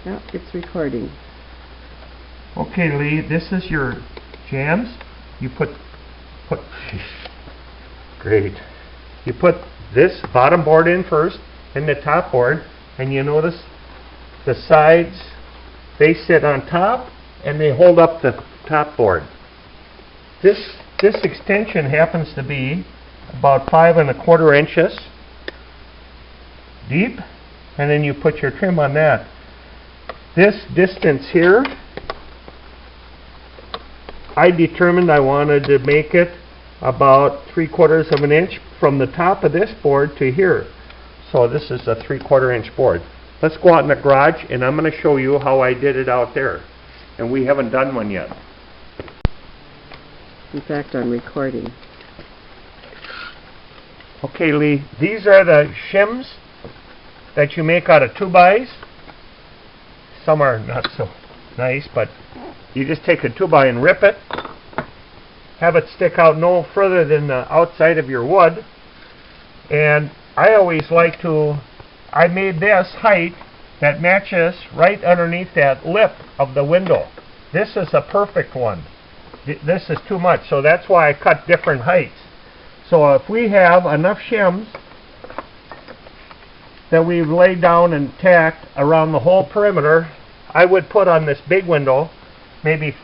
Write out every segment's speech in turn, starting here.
Yep, it's recording. Okay, Lee, this is your jambs. You put great. You put this bottom board in first and the top board, and you notice the sides, they sit on top and they hold up the top board. This extension happens to be about 5 1/4 inches deep, and then you put your trim on that. This distance here, I determined I wanted to make it about 3/4 of an inch from the top of this board to here. So this is a 3/4 inch board. Let's go out in the garage and I'm going to show you how I did it out there. And we haven't done one yet. In fact, I'm recording. Okay, Lee, these are the shims that you make out of 2x. Some are not so nice, but you just take a 2x and rip it. Have it stick out no further than the outside of your wood. And I always like to, I made this height that matches right underneath that lip of the window. This is a perfect one. This is too much, so that's why I cut different heights. So if we have enough shims that we've laid down and tacked around the whole perimeter, I would put on this big window maybe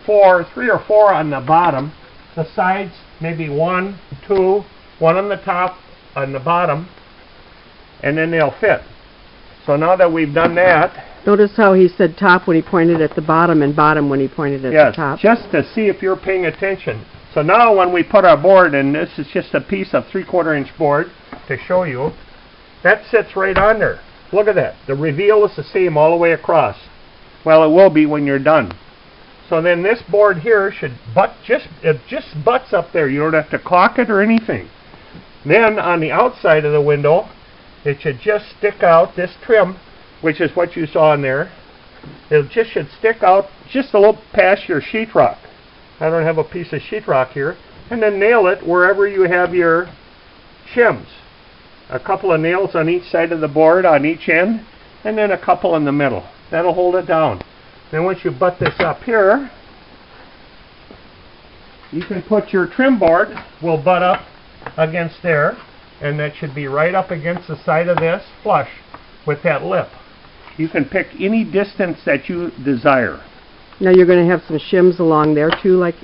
3 or 4 on the bottom. The sides maybe 1, 2, 1 on the top, on the bottom, and then they'll fit. So now that we've done that, notice how he said top when he pointed at the bottom and bottom when he pointed at the top. Just to see if you're paying attention. So now when we put our board, and this is just a piece of 3/4 inch board to show you, that sits right on there. Look at that. The reveal is the same all the way across. Well, it will be when you're done. So then this board here should it just butts up there. You don't have to caulk it or anything. Then on the outside of the window, it should just stick out this trim, which is what you saw in there. It just should stick out just a little past your sheetrock. I don't have a piece of sheetrock here. And then nail it wherever you have your shims. A couple of nails on each side of the board on each end, and then a couple in the middle. That'll hold it down. Then once you butt this up here, you can put your trim board, will butt up against there, and that should be right up against the side of this, flush with that lip. You can pick any distance that you desire. Now you're going to have some shims along there too, like?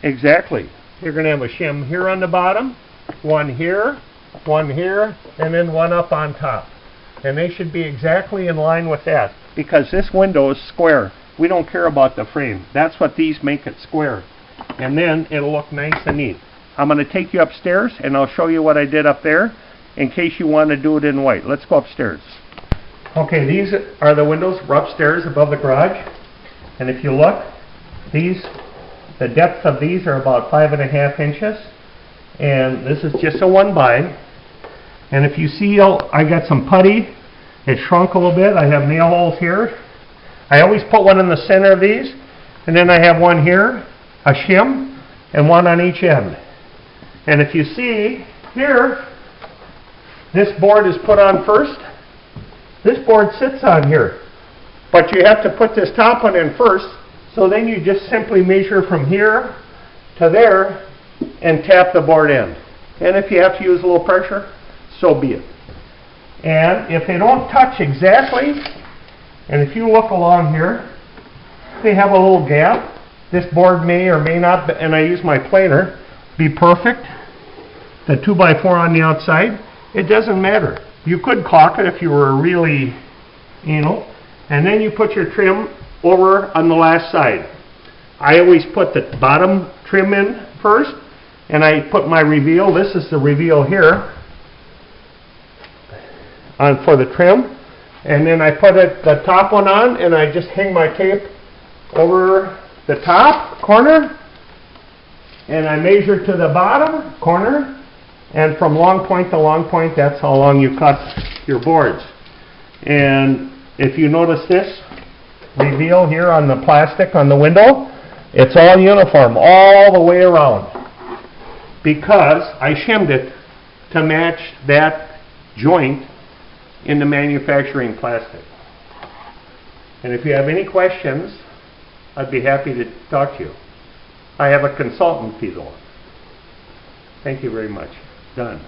Exactly. You're going to have a shim here on the bottom, one here, and then one up on top. And they should be exactly in line with that, because this window is square. We don't care about the frame. That's what these make it square. And then it'll look nice and neat. I'm going to take you upstairs and I'll show you what I did up there in case you want to do it in white. Let's go upstairs. Okay, these are the windows. We're upstairs above the garage. And if you look, the depth of these are about 5 1/2 inches. And this is just a 1x. And if you see, I got some putty. It shrunk a little bit. I have nail holes here. I always put one in the center of these. And then I have one here, a shim, and one on each end. And if you see here, this board is put on first. This board sits on here. But you have to put this top one in first. So then you just simply measure from here to there and tap the board end. And if you have to use a little pressure, so be it. And if they don't touch exactly, and if you look along here, they have a little gap. This board may or may not, and I use my planer, be perfect. The 2x4 on the outside, it doesn't matter. You could caulk it if you were really anal. And then you put your trim over on the last side. I always put the bottom trim in first, and I put my reveal. This is the reveal here on for the trim. And then I put the top one on, and I just hang my tape over the top corner, and I measure to the bottom corner, and from long point to long point, that's how long you cut your boards. And if you notice this reveal here on the plastic on the window, it's all uniform all the way around, because I shimmed it to match that joint in the manufacturing plastic. And if you have any questions, I'd be happy to talk to you. I have a consultant fee though. Thank you very much. Done.